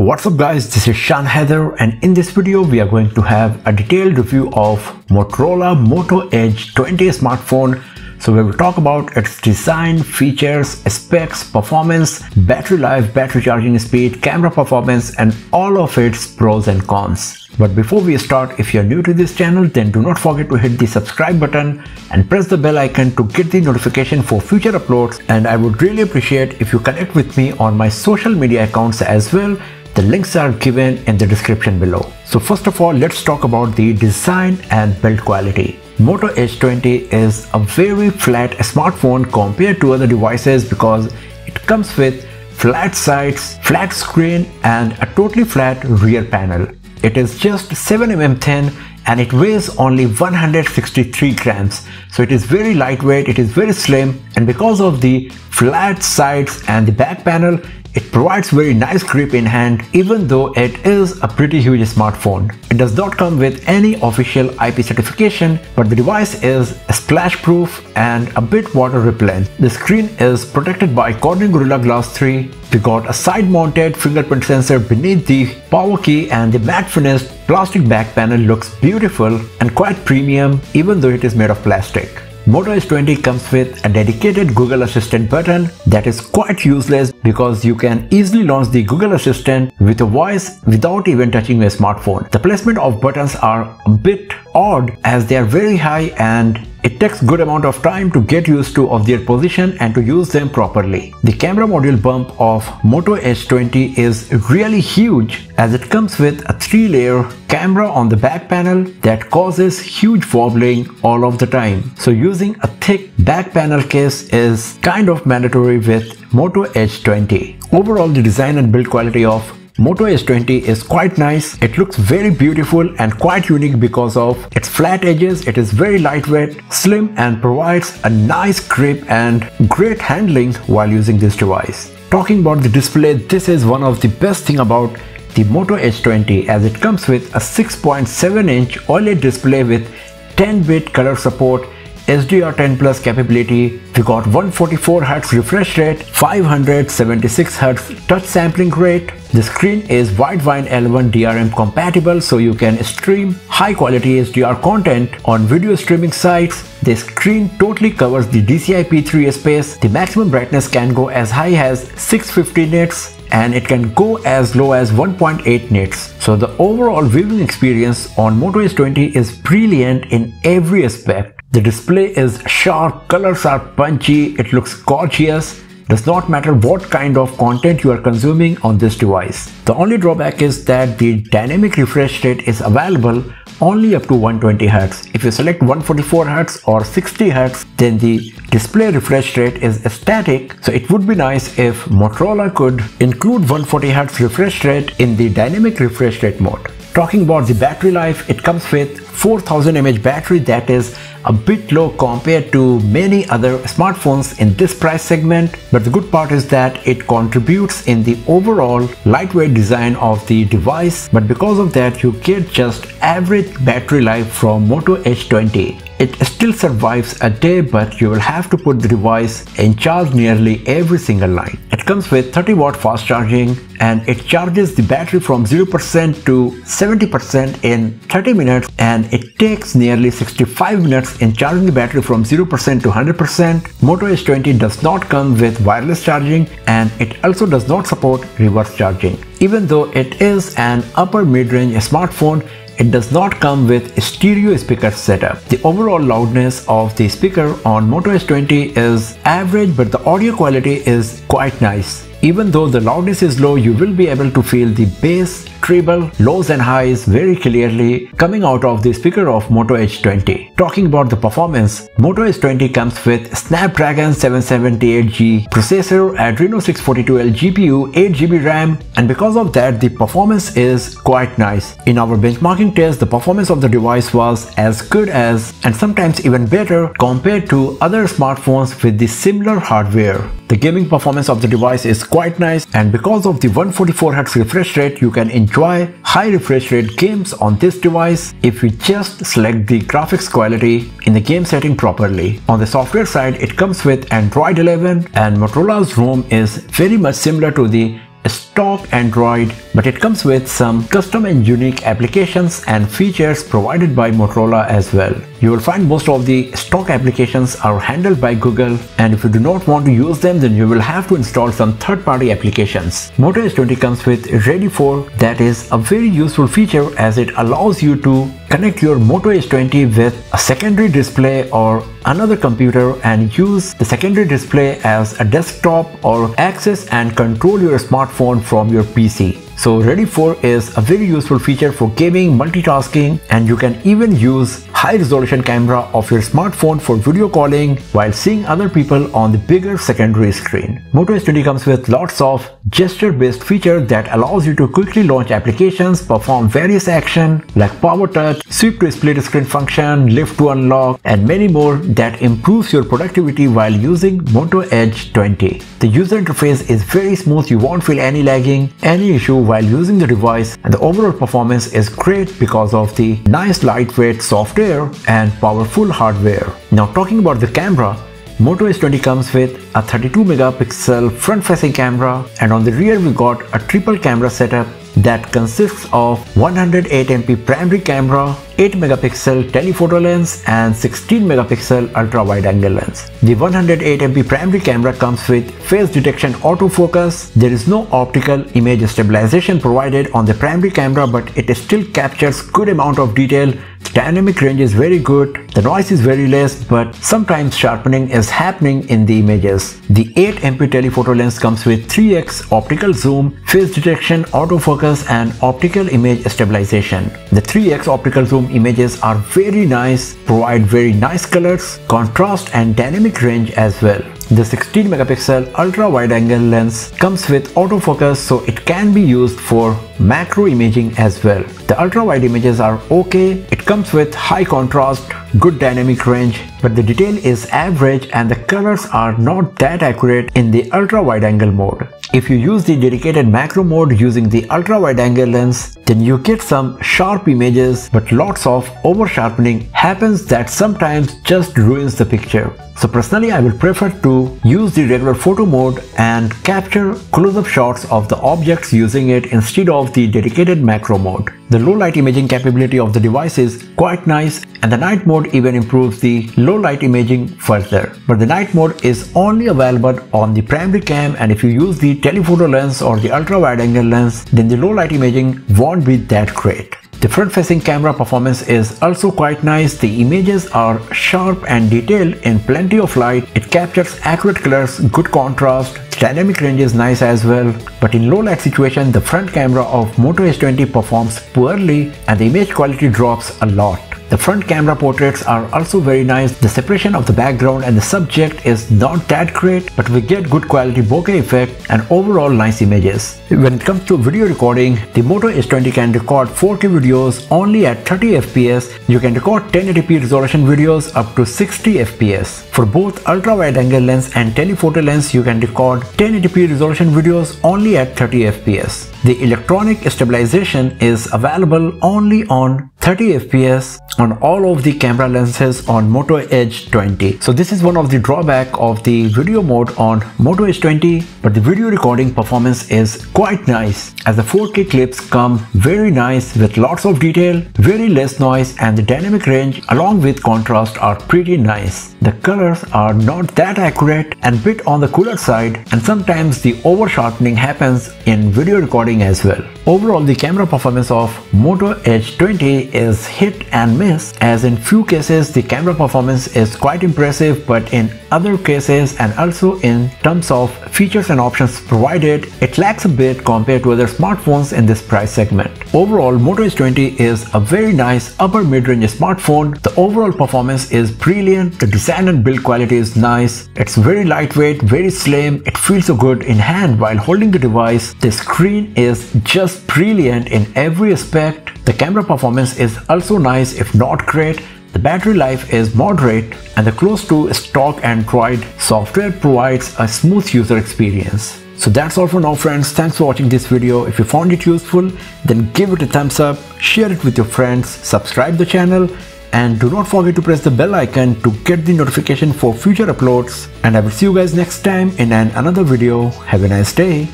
What's up guys, this is Shan Heather, and in this video we are going to have a detailed review of Motorola Moto Edge 20 smartphone. So we will talk about its design, features, specs, performance, battery life, battery charging speed, camera performance and all of its pros and cons. But before we start, if you are new to this channel, then do not forget to hit the subscribe button and press the bell icon to get the notification for future uploads. And I would really appreciate if you connect with me on my social media accounts as well. The links are given in the description below. So first of all, let's talk about the design and build quality. Moto Edge 20 is a very flat smartphone compared to other devices because it comes with flat sides, flat screen and a totally flat rear panel. It is just 7mm thin and it weighs only 163 grams. So it is very lightweight, it is very slim, and because of the flat sides and the back panel, it provides very nice grip in hand even though it is a pretty huge smartphone. It does not come with any official IP certification, but the device is splash proof and a bit water repellent. The screen is protected by Corning Gorilla Glass 3. We got a side mounted fingerprint sensor beneath the power key, and the matte finished plastic back panel looks beautiful and quite premium even though it is made of plastic. Moto Edge 20 comes with a dedicated Google Assistant button that is quite useless because you can easily launch the Google Assistant with a voice without even touching your smartphone. The placement of buttons are a bit odd as they are very high and it takes good amount of time to get used to of their position and to use them properly. The camera module bump of Moto Edge 20 is really huge as it comes with a 3-layer camera on the back panel that causes huge wobbling all of the time. So using a thick back panel case is kind of mandatory with Moto Edge 20. Overall, the design and build quality of Moto Edge 20 is quite nice. It looks very beautiful and quite unique because of its flat edges. It is very lightweight, slim and provides a nice grip and great handling while using this device. Talking about the display, this is one of the best thing about the Moto Edge 20 as it comes with a 6.7-inch OLED display with 10-bit color support, HDR10 Plus capability. We got 144Hz refresh rate, 576Hz touch sampling rate. The screen is Widevine L1 DRM compatible, so you can stream high quality HDR content on video streaming sites. The screen totally covers the DCI-P3 space. The maximum brightness can go as high as 650 nits and it can go as low as 1.8 nits. So the overall viewing experience on Moto Edge 20 is brilliant in every aspect. The display is sharp, colors are punchy, it looks gorgeous. Does not matter what kind of content you are consuming on this device. The only drawback is that the dynamic refresh rate is available only up to 120Hz. If you select 144Hz or 60Hz, then the display refresh rate is static. So it would be nice if Motorola could include 140Hz refresh rate in the dynamic refresh rate mode. Talking about the battery life, it comes with 4000 mAh battery that is a bit low compared to many other smartphones in this price segment, but the good part is that it contributes in the overall lightweight design of the device. But because of that, you get just average battery life from Moto Edge 20. It still survives a day, but you will have to put the device in charge nearly every single night. It comes with 30-watt fast charging and it charges the battery from 0% to 70% in 30 minutes, and it takes nearly 65 minutes in charging the battery from 0% to 100%. Moto Edge 20 does not come with wireless charging and it also does not support reverse charging. Even though it is an upper mid-range smartphone, it does not come with stereo speaker setup. The overall loudness of the speaker on Moto Edge 20 is average, but the audio quality is quite nice. Even though the loudness is low, you will be able to feel the bass, treble, lows and highs very clearly coming out of the speaker of Moto Edge 20. Talking about the performance, Moto Edge 20 comes with Snapdragon 778G processor, Adreno 642L GPU, 8GB RAM, and because of that the performance is quite nice. In our benchmarking test, the performance of the device was as good as and sometimes even better compared to other smartphones with the similar hardware. The gaming performance of the device is quite nice, and because of the 144Hz refresh rate, you can enjoy high refresh rate games on this device if you just select the graphics quality in the game setting properly. On the software side, it comes with Android 11 and Motorola's ROM is very much similar to the stock Android, but it comes with some custom and unique applications and features provided by Motorola as well. You will find most of the stock applications are handled by Google, and if you do not want to use them, then you will have to install some third-party applications. Moto Edge20 comes with Ready For. That is a very useful feature as it allows you to connect your Moto Edge20 with a secondary display or another computer and use the secondary display as a desktop or access and control your smartphone from your PC. So Ready For is a very useful feature for gaming, multitasking, and you can even use high resolution camera of your smartphone for video calling while seeing other people on the bigger secondary screen. Moto Edge20 comes with lots of gesture-based features that allows you to quickly launch applications, perform various actions like power touch, sweep to split screen function, lift to unlock, and many more that improves your productivity while using Moto Edge20. The user interface is very smooth, you won't feel any lagging, any issue while using the device, and the overall performance is great because of the nice lightweight software and powerful hardware. Now talking about the camera, Moto Edge20 comes with a 32 megapixel front-facing camera, and on the rear we got a triple camera setup that consists of 108 MP primary camera, 8 megapixel telephoto lens and 16 megapixel ultra wide angle lens. The 108 MP primary camera comes with face detection autofocus. There is no optical image stabilization provided on the primary camera, but it still captures good amount of detail. The dynamic range is very good, the noise is very less, but sometimes sharpening is happening in the images. The 8 MP telephoto lens comes with 3x optical zoom, face detection, autofocus and optical image stabilization. The 3x optical zoom images are very nice, provide very nice colors, contrast and dynamic range as well. The 16 megapixel ultra wide angle lens comes with autofocus, so it can be used for macro imaging as well. The ultra wide images are okay, it comes with high contrast, good dynamic range, but the detail is average and the colors are not that accurate in the ultra wide angle mode. If you use the dedicated macro mode using the ultra wide angle lens, then you get some sharp images, but lots of over sharpening happens that sometimes just ruins the picture. So personally I will prefer to use the regular photo mode and capture close-up shots of the objects using it instead of the dedicated macro mode. The low light imaging capability of the device is quite nice, and the night mode even improves the low light imaging further. But the night mode is only available on the primary cam, and if you use the telephoto lens or the ultra wide angle lens, then the low light imaging won't be that great. The front-facing camera performance is also quite nice. The images are sharp and detailed in plenty of light. It captures accurate colors, good contrast. Dynamic range is nice as well. But in low light situation, the front camera of Moto Edge20 performs poorly and the image quality drops a lot. The front camera portraits are also very nice. The separation of the background and the subject is not that great, but we get good quality bokeh effect and overall nice images. When it comes to video recording, the Moto Edge20 can record 4K videos only at 30 fps. You can record 1080p resolution videos up to 60 fps. For both ultra wide angle lens and telephoto lens, you can record 1080p resolution videos only at 30 fps. The electronic stabilization is available only on 30 fps on all of the camera lenses on Moto Edge20. So this is one of the drawback of the video mode on Moto Edge20, but the video recording performance is quite nice as the 4K clips come very nice with lots of detail, very less noise, and the dynamic range along with contrast are pretty nice. The colors are not that accurate and bit on the cooler side, and sometimes the over sharpening happens in video recording as well. Overall, the camera performance of Moto Edge20 is hit and miss, as in few cases the camera performance is quite impressive, but in other cases and also in terms of features and options provided, it lacks a bit compared to other smartphones in this price segment. Overall, Moto Edge20 is a very nice upper mid-range smartphone. The overall performance is brilliant, the design and build quality is nice, it's very lightweight, very slim, it feels so good in hand while holding the device. The screen is just brilliant in every aspect. The camera performance is also nice if not great. The battery life is moderate and the close to stock Android software provides a smooth user experience. So that's all for now friends. Thanks for watching this video. If you found it useful, then give it a thumbs up, share it with your friends, subscribe the channel, and do not forget to press the bell icon to get the notification for future uploads. And I will see you guys next time in another video. Have a nice day.